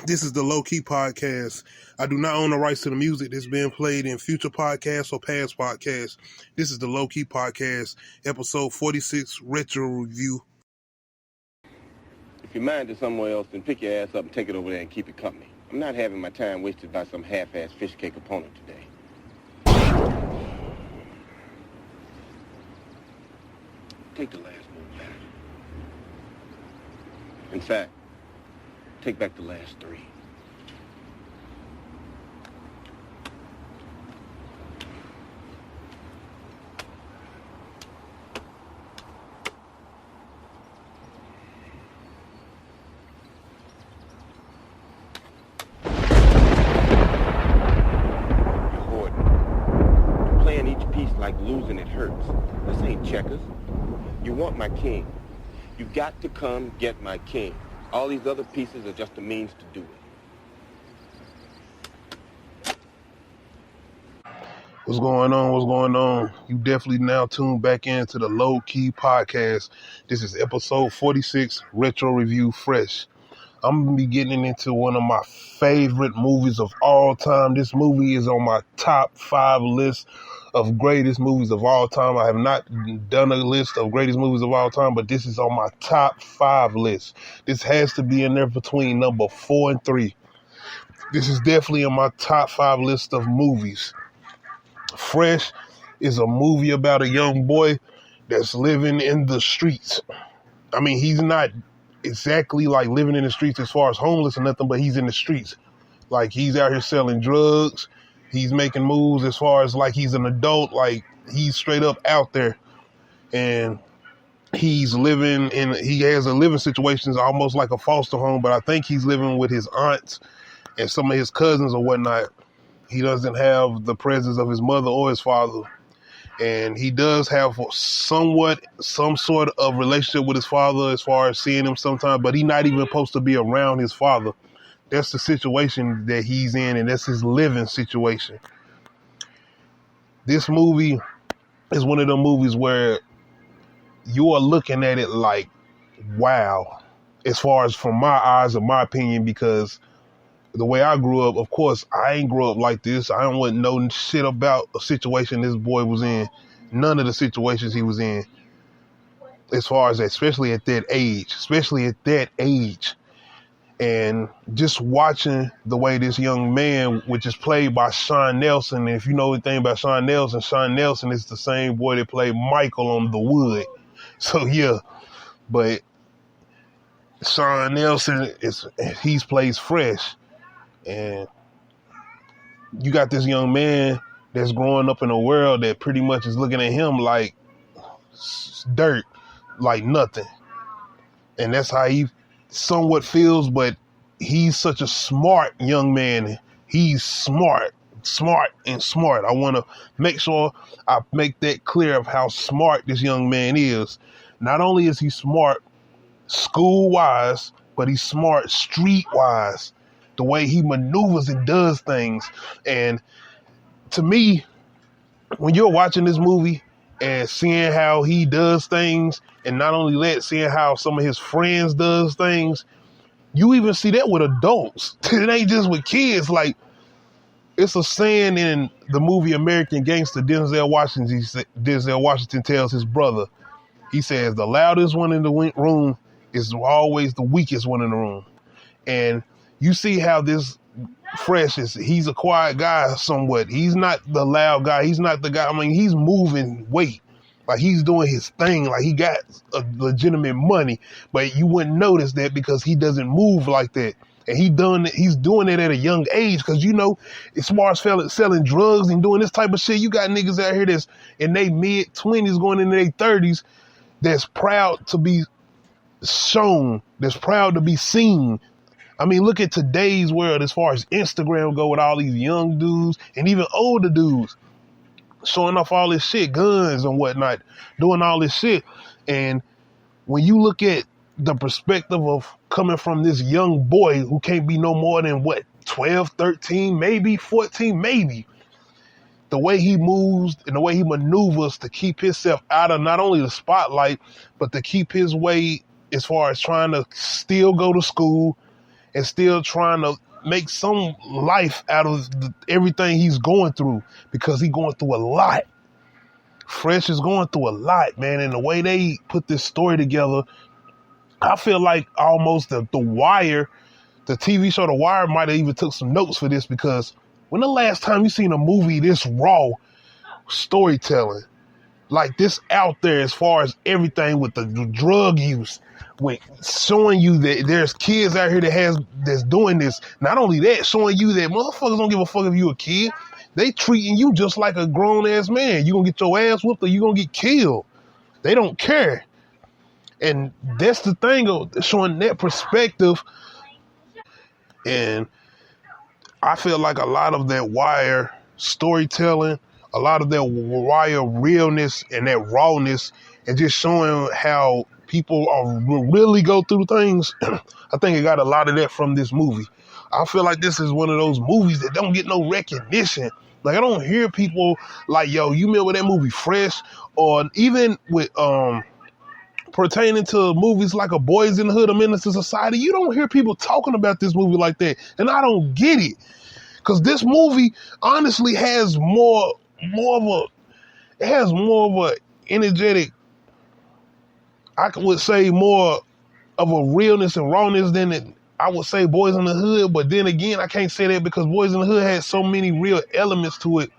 This is the Low Key Podcast. I do not own the rights to the music that's being played in future podcasts or past podcasts. This is the Low Key Podcast, episode 46, Retro Review. If your mind is somewhere else, then pick your ass up and take it over there and keep it company. I'm not having my time wasted by some half-ass fish cake opponent today. Take the last move back. In fact, take back the last three. Like losing it hurts. This ain't checkers. You want my king. You got to come get my king. All these other pieces are just a means to do it. What's going on? You definitely now tuned back into the Low Key Podcast. This is episode 46, Retro Review Fresh. I'm going to be getting into one of my favorite movies of all time. This movie is on my top 5 list of greatest movies of all time. I have not done a list of greatest movies of all time, but this is on my top 5 list. This has to be in there between number 4 and 3. This is definitely in my top 5 list of movies. Fresh is a movie about a young boy that's living in the streets. I mean, he's not exactly like living in the streets as far as homeless or nothing, but he's in the streets. Like, he's out here selling drugs. He's making moves as far as like he's an adult, like he's straight up out there, and he has a living situations almost like a foster home, but I think he's living with his aunts and some of his cousins or whatnot. He doesn't have the presence of his mother or his father, and he does have some sort of relationship with his father as far as seeing him sometimes, but he's not even supposed to be around his father. That's the situation that he's in, and that's his living situation. This movie is one of the movies where you are looking at it like, wow, as far as from my eyes, in my opinion, because the way I grew up, of course, I ain't grew up like this. I don't want no shit about a situation this boy was in. None of the situations he was in, as far as especially at that age. And just watching the way this young man, which is played by Sean Nelson, and if you know anything about Sean Nelson is the same boy that played Michael on The Wood. So yeah, but Sean Nelson plays Fresh, and you got this young man that's growing up in a world that pretty much is looking at him like dirt, like nothing, and that's how he somewhat feels, but he's such a smart young man. He's smart. I want to make sure I make that clear of how smart this young man is. Not only is he smart school-wise, but he's smart street-wise. The way he maneuvers and does things. And to me, when you're watching this movie and seeing how he does things, and not only that, seeing how some of his friends does things, you even see that with adults. It ain't just with kids. Like, it's a saying in the movie American Gangster, Denzel Washington tells his brother, he says, the loudest one in the room is always the weakest one in the room. And you see how this Fresh is, he's a quiet guy somewhat. He's not the loud guy. He's not the guy. I mean, he's moving weight. Like, he's doing his thing. Like, he got a legitimate money, but you wouldn't notice that because he doesn't move like that. And he's doing it at a young age. Cause you know, as far as selling drugs and doing this type of shit, you got niggas out here that's in their mid-20s going into their 30s that's proud to be shown, that's proud to be seen. I mean, look at today's world as far as Instagram go with all these young dudes and even older dudes showing off all this shit, guns and whatnot, doing all this shit. And when you look at the perspective of coming from this young boy who can't be no more than 12, 13, maybe 14, maybe, the way he moves and the way he maneuvers to keep himself out of not only the spotlight, but to keep his way as far as trying to still go to school and still trying to make some life out of everything he's going through, because he's going through a lot. Fresh is going through a lot, man. And the way they put this story together, I feel like almost the Wire, the TV show The Wire, might have even took some notes for this, because when the last time you seen a movie this raw storytelling, like this out there, as far as everything with the drug use, with showing you that there's kids out here that's doing this. Not only that, showing you that motherfuckers don't give a fuck if you a kid. They treating you just like a grown ass man. You gonna get your ass whooped or you gonna get killed. They don't care. And that's the thing of showing that perspective. And I feel like a lot of that Wire storytelling, a lot of that Wire realness and that rawness, and just showing how people really go through things, I think it got a lot of that from this movie. I feel like this is one of those movies that don't get no recognition. Like, I don't hear people like, yo, you remember that movie Fresh? Or even with pertaining to movies like A Boys in the Hood, A Menace to Society, you don't hear people talking about this movie like that. And I don't get it. Because this movie honestly has more of a energetic, I would say more of a realness and rawness than I would say Boys in the Hood. But then again, I can't say that because Boys in the Hood had so many real elements to it.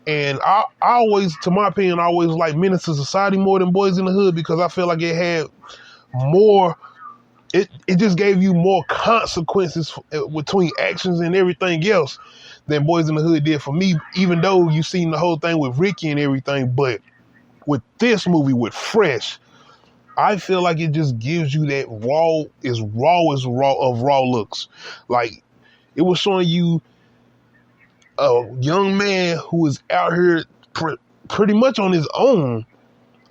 And I always, to my opinion, I always like Menace to Society more than Boys in the Hood, because I feel like it had more, it just gave you more consequences between actions and everything else than Boys in the Hood did for me, even though you seen the whole thing with Ricky and everything. But with this movie, with Fresh, I feel like it just gives you that raw looks. Like, it was showing you a young man who is out here pretty much on his own.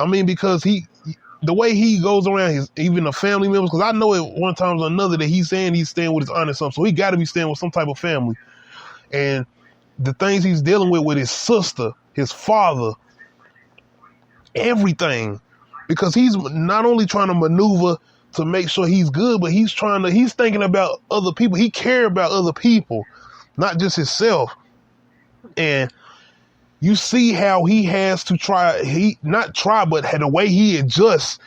I mean, because the way he goes around even the family members, because I know at one time or another that he's saying he's staying with his aunt or something, so he got to be staying with some type of family. And the things he's dealing with his sister, his father, everything, because he's not only trying to maneuver to make sure he's good, but he's thinking about other people. He cares about other people, not just himself. And you see how he has to but the way he adjusts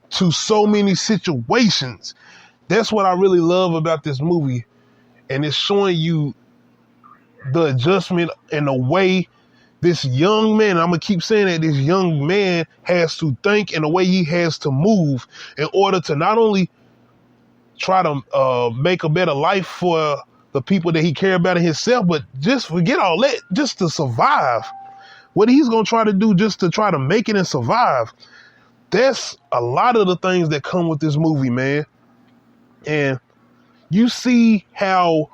to so many situations. That's what I really love about this movie. And it's showing you the adjustment and the way this young man, I'm going to keep saying that, this young man has to think and the way he has to move in order to not only try to make a better life for the people that he cares about in himself, but just forget all that, just to survive. What he's going to try to do just to try to make it and survive. That's a lot of the things that come with this movie, man. And you see how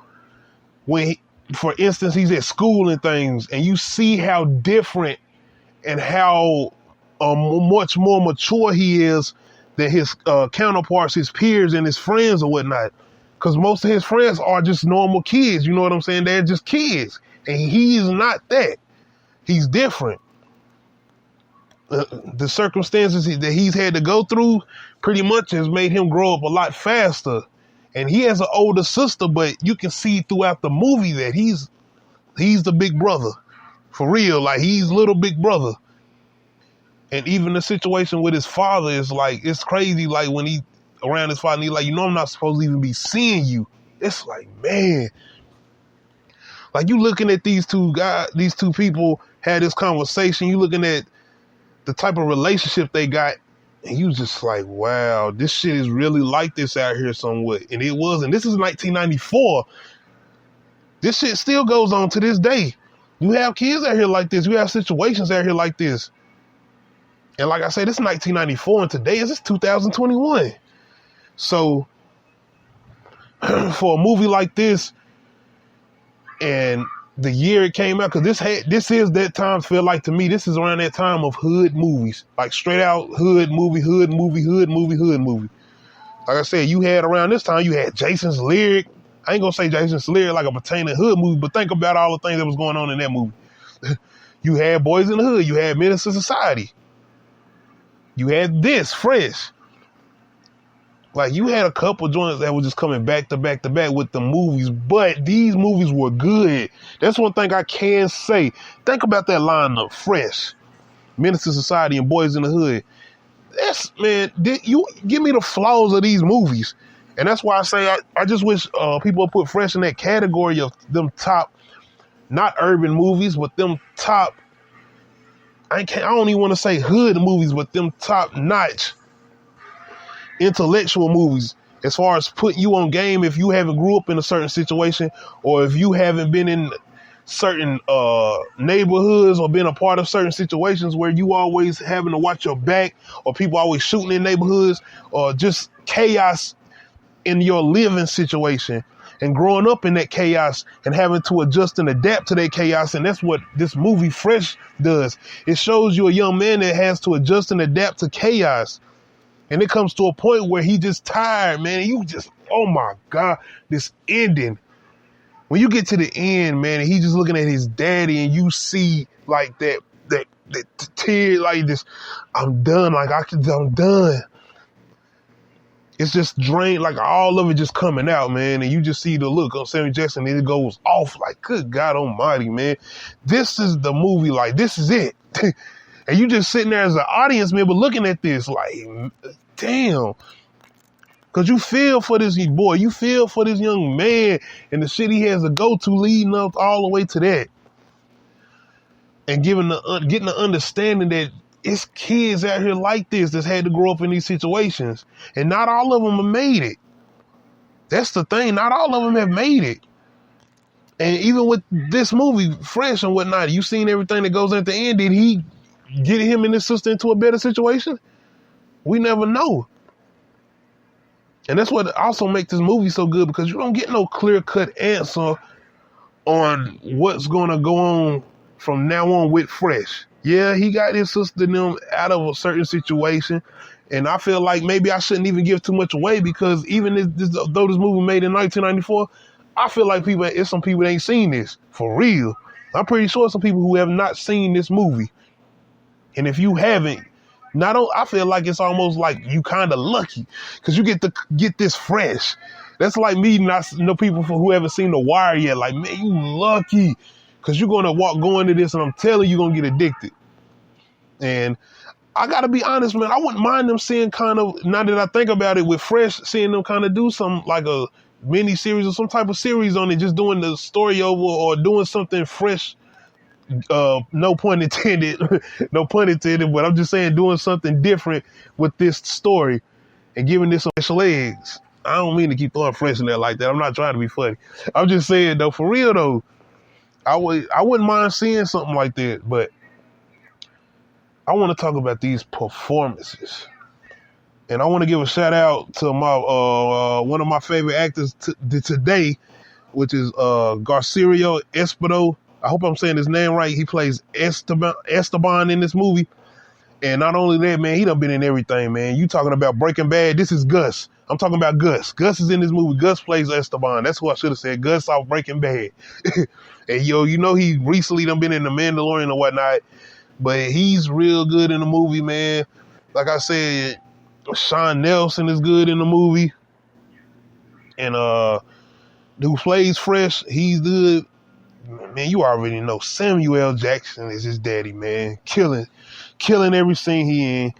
for instance, he's at school and things, and you see how different and how much more mature he is than his counterparts, his peers and his friends or whatnot. Because most of his friends are just normal kids. You know what I'm saying? They're just kids. And he is not that. He's different. The circumstances that he's had to go through pretty much has made him grow up a lot faster. And he has an older sister, but you can see throughout the movie that he's the big brother. For real, like, he's little big brother. And even the situation with his father is like, it's crazy. Like, when he around his father, and he's like, I'm not supposed to even be seeing you. It's like, man. Like, you looking at these two people had this conversation. You looking at the type of relationship they got. And you just like, wow, this shit is really like this out here somewhat. And it was. And this is 1994. This shit still goes on to this day. You have kids out here like this. You have situations out here like this. And like I said, this is 1994. And today is 2021. So for a movie like this, and the year it came out, because this is that time, feel like to me, this is around that time of hood movies, like straight out hood movie. Like I said, you had around this time, you had Jason's Lyric. I ain't gonna say Jason's Lyric like a pertaining hood movie, but think about all the things that was going on in that movie. You had Boys in the Hood, you had Menace to Society, you had this Fresh. Like, you had a couple joints that were just coming back to back to back with the movies, but these movies were good. That's one thing I can say. Think about that lineup: Fresh, Menace to Society, and Boys in the Hood. That's, man, you give me the flaws of these movies. And that's why I say I just wish people would put Fresh in that category of them top, not urban movies, but them top, I don't even want to say hood movies, but them top notch intellectual movies, as far as putting you on game if you haven't grew up in a certain situation, or if you haven't been in certain neighborhoods or been a part of certain situations where you always having to watch your back, or people always shooting in neighborhoods, or just chaos in your living situation, and growing up in that chaos and having to adjust and adapt to that chaos. And that's what this movie Fresh does. It shows you a young man that has to adjust and adapt to chaos. And it comes to a point where he just tired, man. And you just, oh my God, this ending. When you get to the end, man, and he just looking at his daddy, and you see like that tear, like this, I'm done. Like I'm done. It's just drained, like all of it just coming out, man. And you just see the look on Samuel Jackson, and it goes off like, good God Almighty, man. This is the movie. Like, this is it. And you just sitting there as an audience member looking at this like, damn. Because you feel for this boy. You feel for this young man and the shit he has to go to leading up all the way to that. And getting the understanding that it's kids out here like this that's had to grow up in these situations. And not all of them have made it. That's the thing. Not all of them have made it. And even with this movie, Fresh and whatnot, you seen everything that goes at the end. Did he get him and his sister into a better situation? We never know. And that's what also makes this movie so good, because you don't get no clear-cut answer on what's going to go on from now on with Fresh. Yeah, he got his sister and them out of a certain situation. And I feel like maybe I shouldn't even give too much away, because even though this movie made in 1994, I feel like it's some people that ain't seen this for real. I'm pretty sure some people who have not seen this movie. And if you haven't, I feel like it's almost like you kind of lucky, because you get to get this fresh. That's like me not know people who haven't seen The Wire yet. Like, man, you lucky, because you're going to go into this, and I'm telling you, you're going to get addicted. And I got to be honest, man, I wouldn't mind them seeing kind of, now that I think about it, with Fresh, seeing them kind of do some, like a mini series or some type of series on it, just doing the story over, or doing something fresh. No pun intended, but I'm just saying, doing something different with this story and giving this some fresh legs. I don't mean to keep throwing Fresh in there like that. I'm not trying to be funny. I'm just saying, though, for real though, I wouldn't mind seeing something like that. But I want to talk about these performances, and I want to give a shout out to my one of my favorite actors today, which is Garcirio Esposito. I hope I'm saying his name right. He plays Esteban in this movie. And not only that, man, he done been in everything, man. You talking about Breaking Bad. This is Gus. I'm talking about Gus. Gus is in this movie. Gus plays Esteban. That's who I should have said. Gus off Breaking Bad. And you know he recently done been in The Mandalorian and whatnot. But he's real good in the movie, man. Like I said, Sean Nelson is good in the movie. And who plays Fresh, he's good. Man, you already know Samuel L. Jackson is his daddy, man. Killing every scene he in.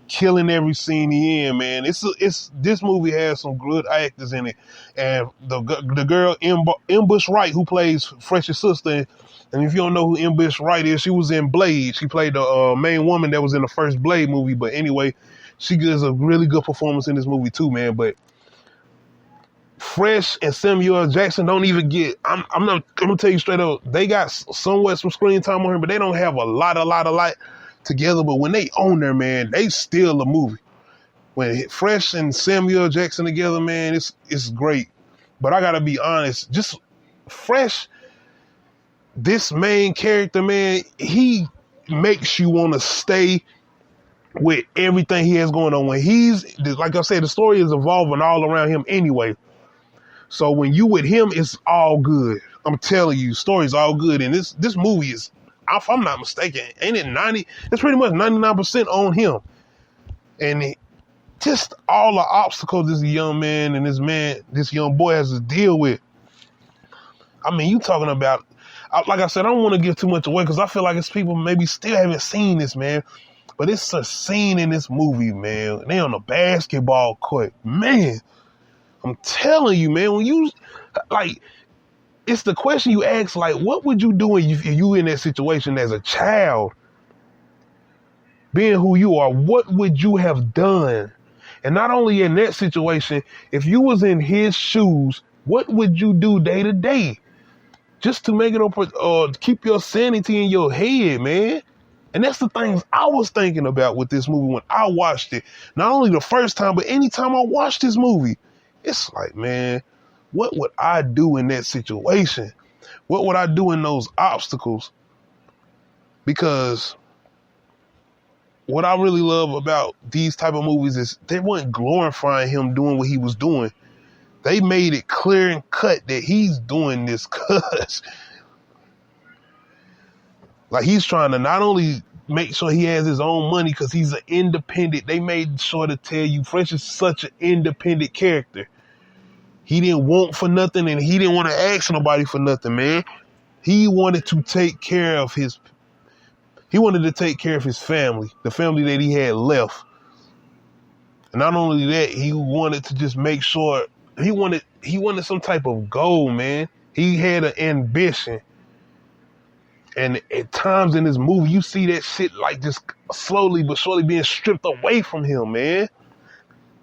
Killing every scene he in, man. This movie has some good actors in it. And the girl, Embush Wright, who plays Fresh's sister, and if you don't know who Embush Wright is, she was in Blade. She played the main woman that was in the first Blade movie. But anyway, she gives a really good performance in this movie too, man. But Fresh and Samuel L. Jackson don't even get, I'm gonna tell you straight up, they got somewhat some screen time on here, but they don't have a lot together. But when they own there, man, they steal a movie. When Fresh and Samuel L. Jackson together, man, it's great. But I gotta be honest, just Fresh, this main character, man, he makes you want to stay with everything he has going on. When he's, like I said, the story is evolving all around him anyway. So when you with him, it's all good. I'm telling you, story's all good. And this movie is, if I'm not mistaken, ain't it 90? It's pretty much 99% on him. And just all the obstacles this young man and this young boy has to deal with. I mean, you talking about, like I said, I don't want to give too much away because I feel like it's people maybe still haven't seen this, man. But it's a scene in this movie, man. They on a basketball court. Man, I'm telling you, man, when you, like, it's the question you ask, like, what would you do if you in that situation as a child? Being who you are, what would you have done? And not only in that situation, if you was in his shoes, what would you do day to day? Just to make it up, keep your sanity in your head, man. And that's the things I was thinking about with this movie when I watched it. Not only the first time, but anytime I watch this movie, it's like, man, what would I do in that situation? What would I do in those obstacles? Because what I really love about these type of movies is they weren't glorifying him doing what he was doing. They made it clear and cut that he's doing this because, like, he's trying to not only make sure he has his own money because he's an independent. They made sure to tell you Fresh is such an independent character. He didn't want for nothing and he didn't want to ask nobody for nothing, man. He wanted to take care of his family, the family that he had left. And not only that, he wanted to just make sure he wanted some type of goal, man. He had an ambition. And at times in this movie, you see that shit like just slowly but surely being stripped away from him, man.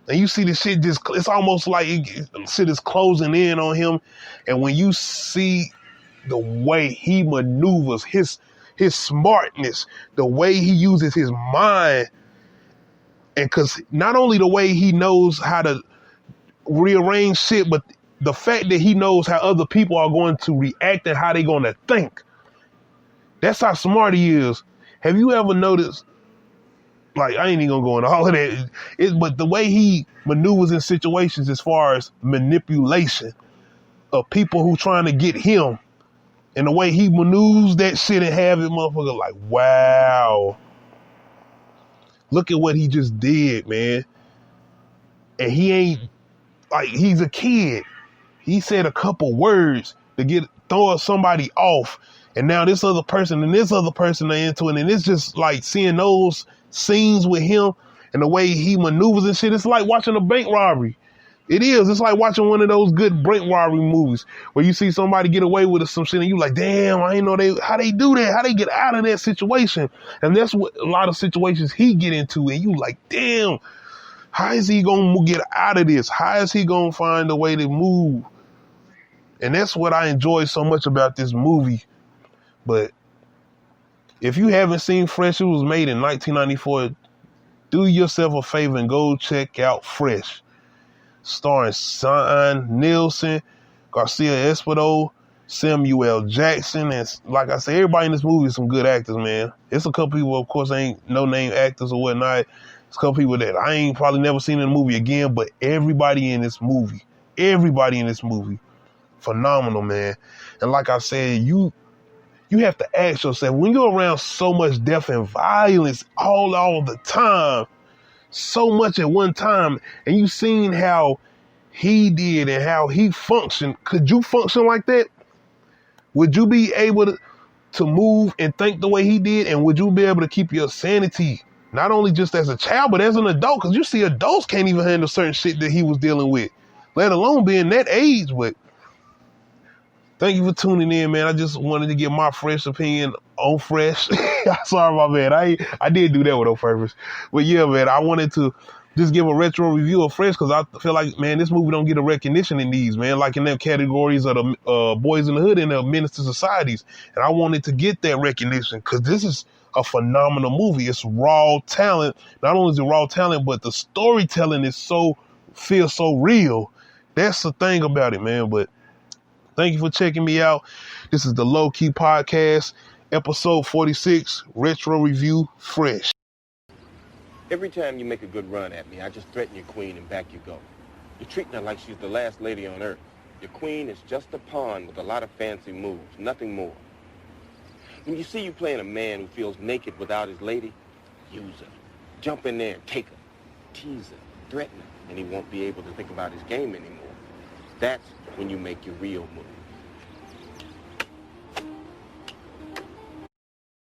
And you see the shit it's almost like shit is closing in on him. And when you see the way he maneuvers, his smartness, the way he uses his mind, and because not only the way he knows how to rearrange shit, but the fact that he knows how other people are going to react and how they're going to think. That's how smart he is. Have you ever noticed, like, I ain't even gonna go into all of that, but the way he maneuvers in situations as far as manipulation of people who trying to get him, and the way he maneuvers that shit and have it motherfucker like, wow. Look at what he just did, man. And he ain't, like, he's a kid. He said a couple words to throw somebody off. And now this other person and this other person are into it. And it's just like seeing those scenes with him and the way he maneuvers and shit. It's like watching a bank robbery. It is. It's like watching one of those good bank robbery movies where you see somebody get away with some shit and you like, damn, I ain't know how they do that. How they get out of that situation. And that's what a lot of situations he get into. And you like, damn, how is he going to get out of this? How is he going to find a way to move? And that's what I enjoy so much about this movie. But if you haven't seen Fresh, it was made in 1994. Do yourself a favor and go check out Fresh. Starring Sean Nielsen, Garcia Esposito, Samuel Jackson. And like I said, everybody in this movie is some good actors, man. It's a couple people, of course, ain't no-name actors or whatnot. It's a couple people that I ain't probably never seen in the movie again, but everybody in this movie, phenomenal, man. And like I said, you have to ask yourself, when you're around so much death and violence all the time, so much at one time, and you seen how he did and how he functioned, could you function like that? Would you be able to move and think the way he did? And would you be able to keep your sanity, not only just as a child, but as an adult? Because you see adults can't even handle certain shit that he was dealing with, let alone being that age. But thank you for tuning in, man. I just wanted to get my fresh opinion on Fresh. Sorry, my man. I did do that with no purpose. But yeah, man, I wanted to just give a retro review of Fresh because I feel like, man, this movie don't get a recognition in these, man, like in them categories of the Boys in the Hood and the Menace to Societies. And I wanted to get that recognition because this is a phenomenal movie. It's raw talent. Not only is it raw talent, but the storytelling feels so real. That's the thing about it, man. But thank you for checking me out. This is the Low Key Podcast, episode 46, Retro Review Fresh. Every time you make a good run at me, I just threaten your queen and back you go. You're treating her like she's the last lady on earth. Your queen is just a pawn with a lot of fancy moves, nothing more. When you see you playing a man who feels naked without his lady, use her. Jump in there and take her. Tease her. threaten him, and he won't be able to think about his game anymore. That's when you make your real move.